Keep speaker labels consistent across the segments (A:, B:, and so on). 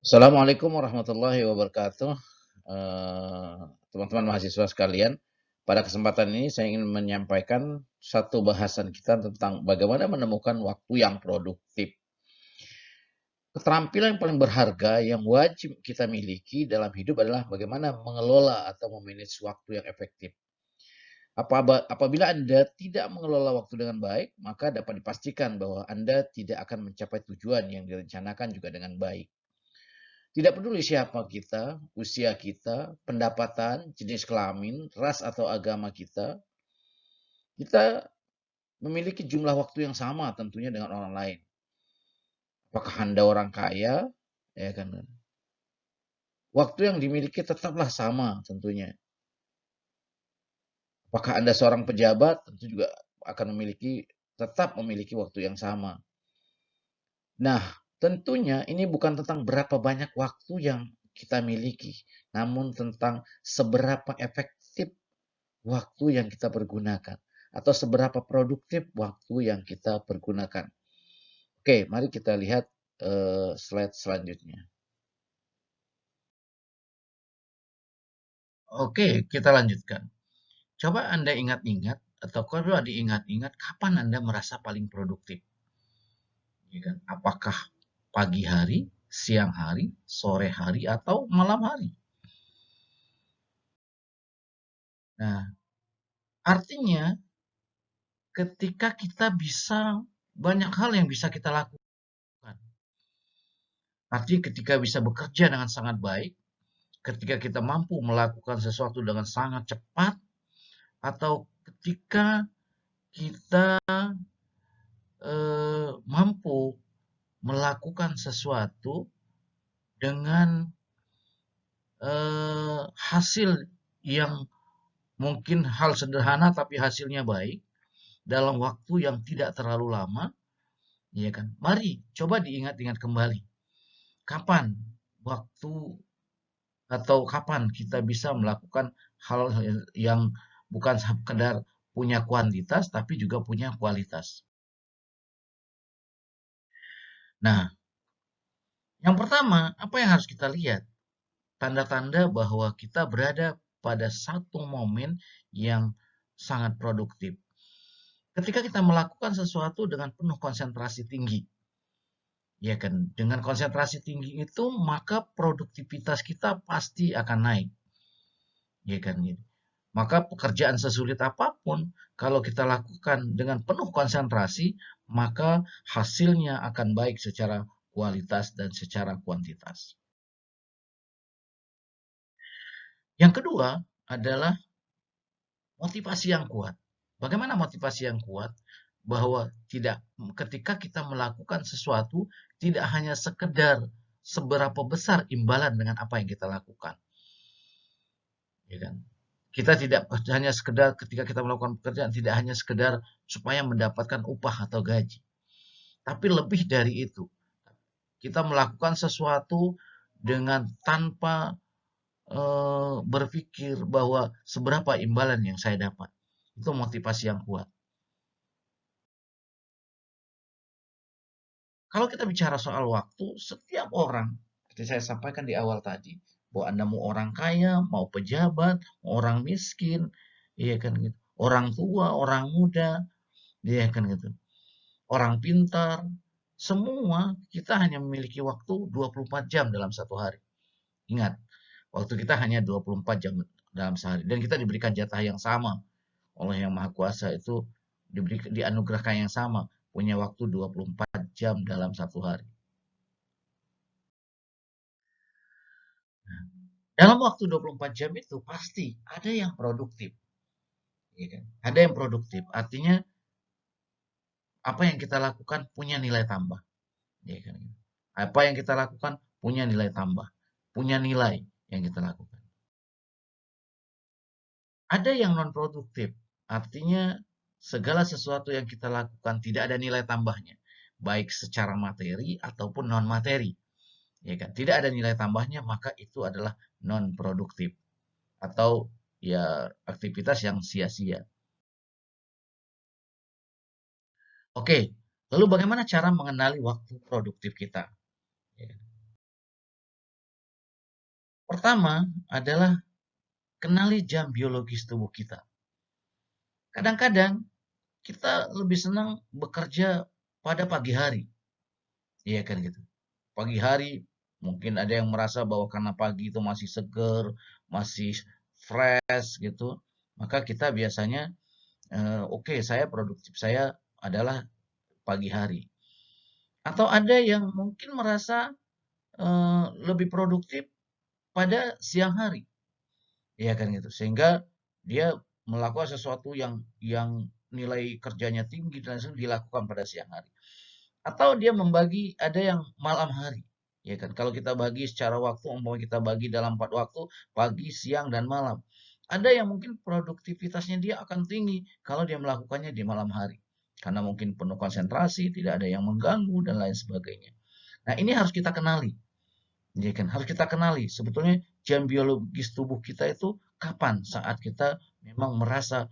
A: Assalamualaikum warahmatullahi wabarakatuh. Teman-teman mahasiswa sekalian, pada kesempatan ini saya ingin menyampaikan satu bahasan kita tentang bagaimana menemukan waktu yang produktif. Keterampilan yang paling berharga yang wajib kita miliki dalam hidup adalah bagaimana mengelola atau memanage waktu yang efektif. Apabila Anda tidak mengelola waktu dengan baik, maka dapat dipastikan bahwa Anda tidak akan mencapai tujuan yang direncanakan juga dengan baik. Tidak peduli siapa kita, usia kita, pendapatan, jenis kelamin, ras atau agama kita memiliki jumlah waktu yang sama tentunya dengan orang lain. Apakah Anda orang kaya? Ya kan. Waktu yang dimiliki tetaplah sama tentunya. Apakah Anda seorang pejabat? Tentu juga akan tetap memiliki waktu yang sama. Nah, tentunya ini bukan tentang berapa banyak waktu yang kita miliki, namun tentang seberapa efektif waktu yang kita pergunakan atau seberapa produktif waktu yang kita pergunakan. Oke, mari kita lihat slide selanjutnya. Oke, kita lanjutkan. Coba Anda ingat-ingat atau coba diingat-ingat kapan Anda merasa paling produktif. Ya kan? Apakah pagi hari, siang hari, sore hari, atau malam hari? Nah, artinya ketika kita bisa banyak hal yang bisa kita lakukan. Artinya ketika bisa bekerja dengan sangat baik, ketika kita mampu melakukan sesuatu dengan sangat cepat, atau ketika kita mampu melakukan sesuatu dengan hasil yang mungkin hal sederhana tapi hasilnya baik dalam waktu yang tidak terlalu lama, ya kan? Mari coba diingat-ingat kembali. Kapan waktu atau kapan kita bisa melakukan hal yang bukan sekedar punya kuantitas tapi juga punya kualitas. Nah, yang pertama, apa yang harus kita lihat? Tanda-tanda bahwa kita berada pada satu momen yang sangat produktif. Ketika kita melakukan sesuatu dengan penuh konsentrasi tinggi, ya kan? Dengan konsentrasi tinggi itu, maka produktivitas kita pasti akan naik, ya kan? Gitu. Maka pekerjaan sesulit apapun, kalau kita lakukan dengan penuh konsentrasi, maka hasilnya akan baik secara kualitas dan secara kuantitas. Yang kedua adalah motivasi yang kuat. Bagaimana motivasi yang kuat? Bahwa tidak ketika kita melakukan sesuatu tidak hanya sekedar seberapa besar imbalan dengan apa yang kita lakukan, ya kan? Kita tidak hanya sekedar ketika kita melakukan pekerjaan tidak hanya sekedar supaya mendapatkan upah atau gaji, tapi lebih dari itu. Kita melakukan sesuatu dengan tanpa berpikir bahwa seberapa imbalan yang saya dapat. Itu motivasi yang kuat. Kalau kita bicara soal waktu, setiap orang, seperti saya sampaikan di awal tadi, bahwa Anda mau orang kaya, mau pejabat, mau orang miskin, iya kan gitu. Orang tua, orang muda, iya kan gitu. Orang pintar, semua kita hanya memiliki waktu 24 jam dalam satu hari. Ingat, waktu kita hanya 24 jam dalam sehari dan kita diberikan jatah yang sama oleh Yang Maha Kuasa itu dianugerahkan yang sama, punya waktu 24 jam dalam satu hari. Dalam waktu 24 jam itu pasti ada yang produktif, ya kan? Ada yang produktif, artinya apa yang kita lakukan punya nilai tambah, ya kan? Apa yang kita lakukan punya nilai tambah, punya nilai yang kita lakukan. Ada yang non produktif, artinya segala sesuatu yang kita lakukan tidak ada nilai tambahnya, baik secara materi ataupun non materi, ya kan? Tidak ada nilai tambahnya, maka itu adalah non produktif atau ya aktivitas yang sia-sia. Oke, lalu bagaimana cara mengenali waktu produktif kita? Ya. Pertama adalah kenali jam biologis tubuh kita. Kadang-kadang kita lebih senang bekerja pada pagi hari, iya kan gitu. Pagi hari mungkin ada yang merasa bahwa karena pagi itu masih seger, masih fresh gitu, maka kita biasanya oke, saya produktif saya adalah pagi hari. Atau ada yang mungkin merasa lebih produktif pada siang hari, iya kan gitu. Sehingga dia melakukan sesuatu yang nilai kerjanya tinggi dan lain sebagainya dilakukan pada siang hari. Atau dia membagi ada yang malam hari, ya kan. Kalau kita bagi secara waktu, umpamanya kita bagi dalam 4 waktu, pagi, siang, dan malam. Ada yang mungkin produktivitasnya dia akan tinggi kalau dia melakukannya di malam hari. Karena mungkin penuh konsentrasi, tidak ada yang mengganggu, dan lain sebagainya. Nah, ini harus kita kenali. Ya kan? Harus kita kenali. Sebetulnya jam biologis tubuh kita itu kapan saat kita memang merasa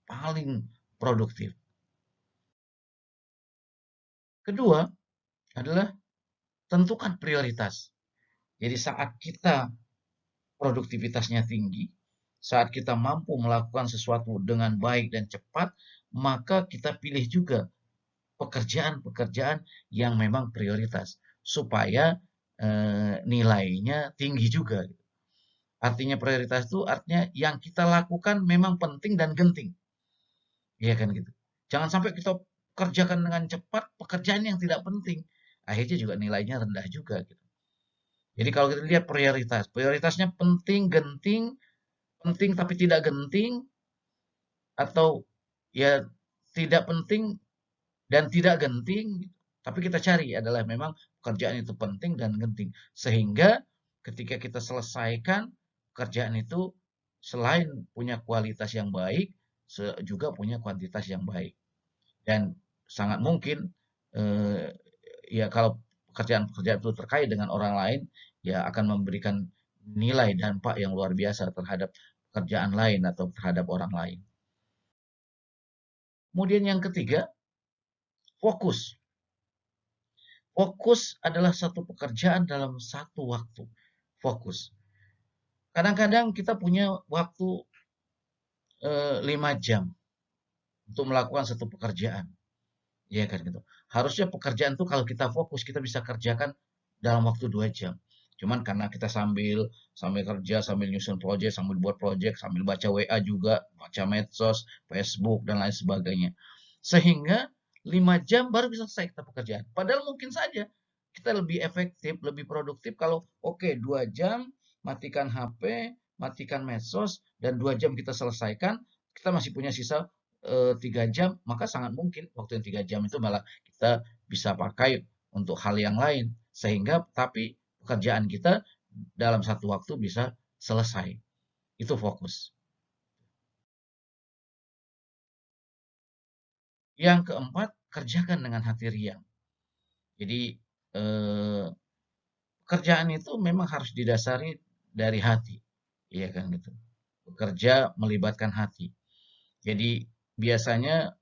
A: paling produktif. Kedua adalah tentukan prioritas. Jadi saat kita produktivitasnya tinggi, saat kita mampu melakukan sesuatu dengan baik dan cepat, maka kita pilih juga pekerjaan-pekerjaan yang memang prioritas supaya nilainya tinggi juga. Artinya prioritas itu artinya yang kita lakukan memang penting dan genting. Iya kan gitu. Jangan sampai kita kerjakan dengan cepat pekerjaan yang tidak penting. Akhirnya juga nilainya rendah juga gitu. Jadi kalau kita lihat prioritas, prioritasnya penting, genting, penting tapi tidak genting, atau ya tidak penting dan tidak genting, tapi kita cari adalah memang pekerjaan itu penting dan genting. Sehingga ketika kita selesaikan pekerjaan itu selain punya kualitas yang baik, juga punya kuantitas yang baik. Dan sangat mungkin eh, ya kalau pekerjaan-pekerjaan itu terkait dengan orang lain, ya akan memberikan nilai dampak yang luar biasa terhadap pekerjaan lain atau terhadap orang lain. Kemudian yang ketiga, fokus. Fokus adalah satu pekerjaan dalam satu waktu. Fokus. Kadang-kadang kita punya waktu 5 jam untuk melakukan satu pekerjaan. Iya kan gitu. Harusnya pekerjaan itu kalau kita fokus kita bisa kerjakan dalam waktu 2 jam. Cuman karena kita sambil sambil kerja, sambil nyusun project, sambil buat project, sambil baca WA juga, baca medsos, Facebook dan lain sebagainya. Sehingga 5 jam baru bisa selesai kita pekerjaan. Padahal mungkin saja kita lebih efektif, lebih produktif kalau oke 2 jam matikan HP, matikan medsos dan 2 jam kita selesaikan, kita masih punya sisa 3 jam, maka sangat mungkin waktu yang 3 jam itu malah kita bisa pakai untuk hal yang lain. Sehingga tapi pekerjaan kita dalam satu waktu bisa selesai. Itu fokus. Yang keempat, kerjakan dengan hati riang. Jadi eh, pekerjaan itu memang harus didasari dari hati, iya kan gitu. Bekerja melibatkan hati. Jadi biasanya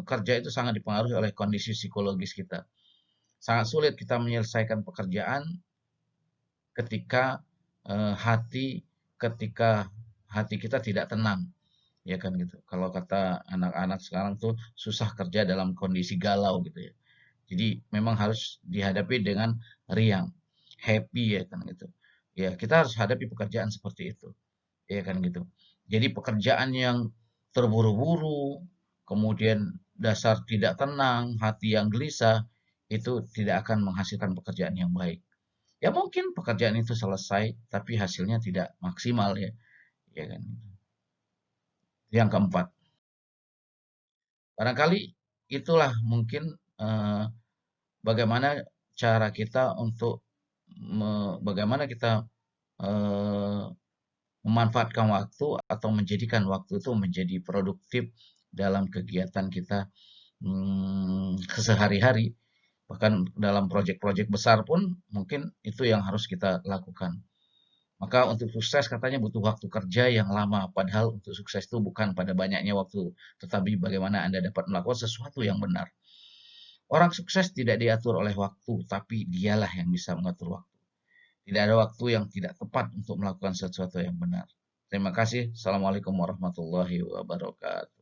A: kerja itu sangat dipengaruhi oleh kondisi psikologis kita. Sangat sulit kita menyelesaikan pekerjaan ketika hati ketika hati kita tidak tenang, ya kan gitu. Kalau kata anak-anak sekarang tuh susah kerja dalam kondisi galau gitu ya. Jadi memang harus dihadapi dengan riang, happy ya kan gitu. Ya kita harus hadapi pekerjaan seperti itu, ya kan gitu. Jadi pekerjaan yang terburu-buru, kemudian dasar tidak tenang, hati yang gelisah, itu tidak akan menghasilkan pekerjaan yang baik. Ya mungkin pekerjaan itu selesai, tapi hasilnya tidak maksimal ya, ya kan. Yang keempat, barangkali itulah mungkin eh, bagaimana cara kita untuk bagaimana kita eh, memanfaatkan waktu atau menjadikan waktu itu menjadi produktif dalam kegiatan kita sehari-hari. Bahkan dalam proyek-proyek besar pun mungkin itu yang harus kita lakukan. Maka untuk sukses katanya butuh waktu kerja yang lama, padahal untuk sukses itu bukan pada banyaknya waktu, tetapi bagaimana Anda dapat melakukan sesuatu yang benar. Orang sukses tidak diatur oleh waktu, tapi dialah yang bisa mengatur waktu. Tidak ada waktu yang tidak tepat untuk melakukan sesuatu yang benar. Terima kasih. Assalamualaikum warahmatullahi wabarakatuh.